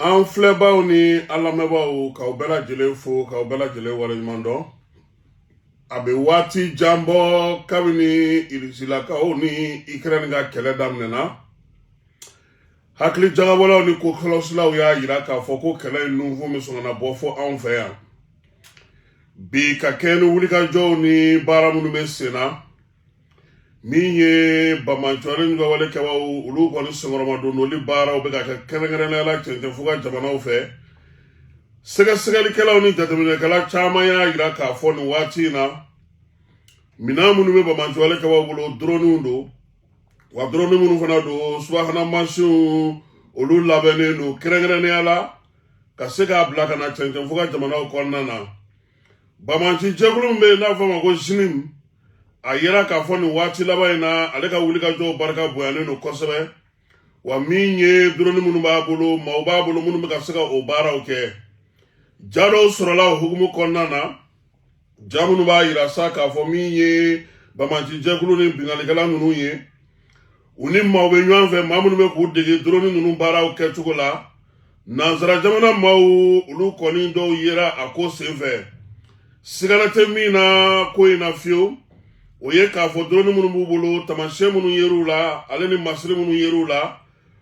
An filɛbaw ni an lamɛnbaw k'aw bɛɛ lajɛlen fo k'aw bɛɛ lajɛlen waleɲuman dɔn. A bɛ waati jan bɔ kabini Irisilakaw ni Ikɛrɛni ka kɛlɛ daminɛna. Hakili jagabɔlaw ni kokɔlɔsilaw y'a jira k'a fɔ ko kɛlɛ in nunfun bɛ sɔn ka bɔ fɔ anw fɛ yan. Bi ka kɛ ni wulikajɔw ni baara minnu bɛ sen na, min ye Bamacɔni ni ka walekɛbaw olu kɔni senkɔrɔmadondoli baaraw bɛ ka kɛ kɛrɛnkɛrɛnnenya la cɛncɛnfu ka jamanaw fɛ. Sɛgɛsɛgɛlikɛlaw ni jateminɛkɛla caman y'a jira k'a fɔ nin waati in na minɛn minnu bɛ Bamacɔnikɛbaw bolo droniw don, wa drone minnu fana don subahana mansinw olu labɛnnen don kɛrɛnkɛrɛnnenya la ka se k'a bila ka na cɛncɛnfu ka jamanaw kɔnɔna na. Bamaci jɛkulu min bɛ yen n'a fɔ ma ko ZINIM, a yera k'a fɔ nin waati laban in na ale ka wulikajɔw barika bonyanen don kosɛbɛ, wa min ye drone minnu b'a bolo maaw b'a bolo minnu bɛ ka se ka o baaraw kɛ. Ja dɔw sɔrɔla o hukumu kɔnɔna na, ja minnu b'a jira sa k'a fɔ min ye Bamaci jɛkulu ni binganikɛla ninnu ye, u ni maaw bɛ ɲɔgɔn fɛ maa minnu bɛ k'u dege drone ninnu baaraw kɛcogo la. Nansara jamana maaw olu kɔni dɔw yera a ko senfɛ. Sigana tɛ min na ko in na fiyewu, o ye k'a fɔ drone minnu b'u bolo taamasiyɛn minnu yer'u la ale ni masiri minnu yer'u la,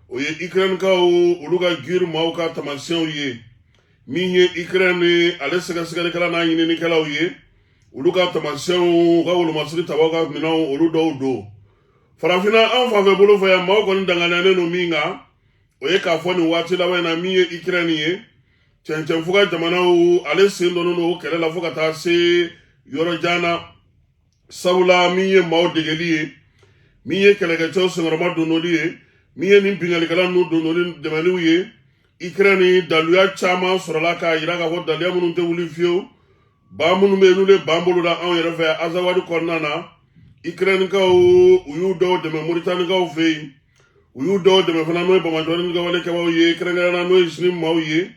o ye Ikɛrɛnikaw olu ka giir maaw ka taamasiyɛnw ye. Min ye Ikɛrɛni ni ale sɛgɛsɛgɛlikɛla n'a ɲininikɛlaw ye, olu ka taamasiyɛnw ka wolomasiri tabaw ka minɛnw olu dɔw don. Farafinna an fanfɛ bolo fɛ yan maaw kɔni danganiyalen don min kan, o ye k'a fɔ nin waati laban in na min ye Ikɛrɛni ye, cɛncɛnfu ka jamanaw ale sen donnen don o kɛlɛ la fo ka taa se yɔrɔ jan na. Sabula min ye maaw degeli ye, min ye kɛlɛkɛcɛw senkɔrɔma dondoli ye, min ye nin bingalikɛla ninnu dondoli dɛmɛliw ye, Ikɛrɛni daluya caman sɔrɔla k'a jira k'a fɔ daluya minnu tɛ wuli fiyewu. Ba minnu bɛ yen n'olu ye ban bolo da anw yɛrɛ fɛ Azawadi kɔnɔna na, Ikɛrɛnikaw u y'u dɔw dɛmɛ Moritanikaw fɛ yen, u y'u dɔw dɛmɛ fana n'o ye Bamacɔni ka walekɛbaw ye, kɛrɛnkɛrɛnnenya n'o ye ZINIM maaw ye.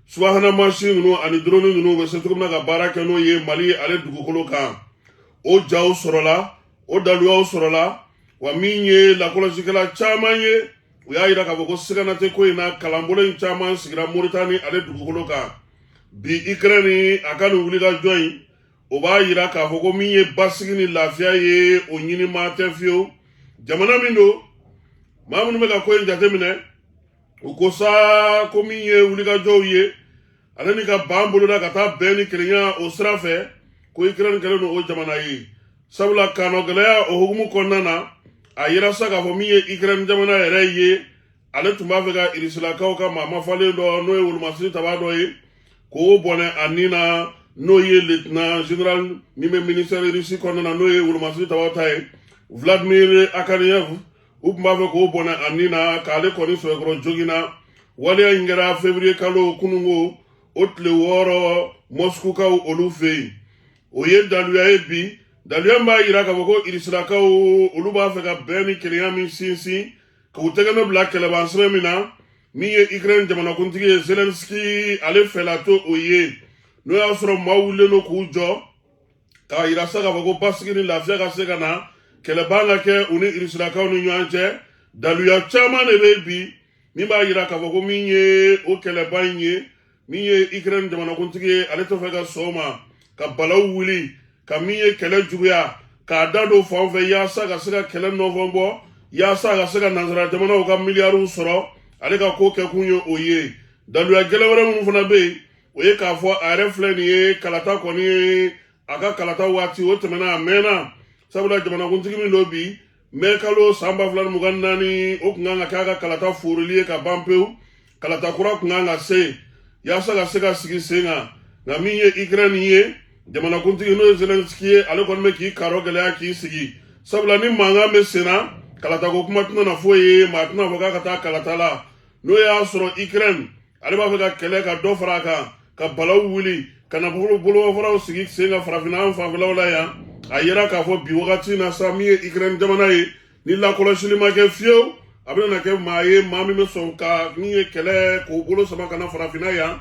Subahana mansin ninnu ani drone ninnu bɛ se cogo min na ka baara kɛ n'o ye Mali ale dugukolo kan. O jaw sɔrɔla, o daluyaw sɔrɔla, wa min ye lakɔlɔsikɛla caman ye, u y'a jira k'a fɔ ko sigana tɛ ko in na kalanbolo in caman sigira Moritani ale dugukolo kan. Bi Ikɛrɛni a ka nin wulikajɔ in, o b'a jira k'a fɔ ko min ye basigi ni lafiya ye o ɲini maa tɛ fiyewu. Jamana min don, maa minnu bɛ ka ko in jateminɛ, u ko sa ko min ye wulikajɔw ye, ale ni ka ban boloda ka taa bɛn ni kelenya o sira fɛ, ko Ikɛrɛni kɛlen don o jamana ye. Sabula kanɔgɛlɛya o hukumu kɔnɔna na, a yera sa k'a fɔ min ye Ikɛrɛni jamana yɛrɛ ye, ale tun b'a fɛ ka Irisilakaw ka maa mafalen dɔ n'o ye wolomasiri taba dɔ ye, k'o bɔnɛ a nin na n'o ye lieutenant général min bɛ ministère Irisi kɔnɔna na n'o ye wolomasiri taba ta ye, Vladimir Akaniev, u tun b'a fɛ k'o bɔnɛ a nin na k'ale kɔni sɔrɔkɔrɔ jogina. Waleya in kɛra février kalo kununko, o tile 6 Moskukaw olu fɛ yen. O ye daluya ye bi, daluya b'a jira k'a fɔ ko Irisilakaw olu b'a fɛ ka bɛn ni kelenya min sinsin, k'u tɛgɛ bila kɛlɛban sɛbɛn min na, min ye Ikɛrɛni jamanakuntigi ye Zelensky ale fɛla to o ye. N'o y'a sɔrɔ maaw wulilen don k'u jɔ, k'a jira sa k'a fɔ ko basigi ni lafiya ka se ka na, kɛlɛban ka kɛ u ni Irisilakaw ni ɲɔgɔn cɛ. Daluya caman de bɛ bi, min b'a jira k'a fɔ ko min ye o kɛlɛban in ye, min ye Ikɛrɛni jamanakuntigi ye, ale tɛ fɛ ka sɔn o ma, ka balaw wuli, ka min ye kɛlɛ juguya, k'a da don fan fɛ yaasa ka se ka kɛlɛ nɔfɛ bɔ, yaasa ka se ka nansara jamanaw ka miliyariw sɔrɔ, ale ka ko kɛkun ye o ye. Daluya gɛlɛ wɛrɛ minnu fana bɛ yen, o ye k'a fɔ a yɛrɛ filɛ nin ye kalata kɔni ye, a ka kalata waati o tɛmɛna a mɛnna, sabula jamanakuntigi min don bi, mɛ kalo san 2024 o tun kan ka kɛ a ka kalata forili ye ka ban pewu, kalata kura tun kan ka se, yaasa ka se ka sigi sen kan. Nka min ye Ikɛrɛni ye, jamanakuntigi n'o ye Zelensky ye, ale kɔni bɛ k'i karo gɛlɛya k'i sigi. Sabula ni mankan bɛ sen na, kalatako kuma tɛna na fɔ ye, maa tɛna fɔ k'a ka taa kalata la. N'o y'a sɔrɔ Ikɛrɛni ale b'a fɛ ka kɛlɛ ka dɔ fara a kan, ka balaw wuli, ka na bolomafaraw sigi sen ka farafinna an fanfɛlaw la yan, a yera k'a fɔ bi wagati na sa min ye Ikɛrɛni jamana ye, ni lakɔlɔsili ma kɛ fiyewu, a bɛna kɛ maa ye maa min bɛ sɔn ka min ye kɛlɛ k'o bolo sama ka na farafinna yan.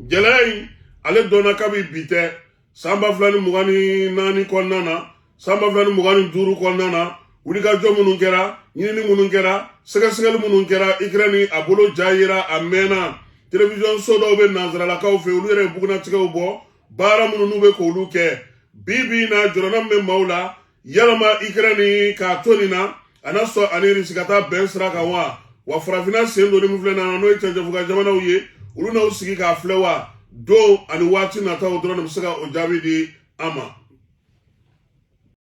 Gɛlɛya in ale dɔnna kabi bi tɛ, san 2024 kɔnɔna na, san 2025 kɔnɔna na, wulikajɔ minnu kɛra, ɲinini minnu kɛra, sɛgɛsɛgɛli minnu kɛra, Ikɛrɛni a bolo ja yera a mɛnna, télévision so dɔw bɛ nanzaralakaw fɛ olu yɛrɛ bugunatigɛw bɔ baara minnu n'u bɛ k'olu kɛ bibi na jɔrɔna min bɛ maaw la yalama Ukraine k'a to nin na a na sɔn ani Russie ka taa bɛn sira kan wa farafinna sen donni min filɛ na n'o ye cɛncɛnfuga jamanaw ye olu n'aw sigi k'a filɛ wa don ani waati nataw dɔrɔn de bɛ se ka o jaabi di an ma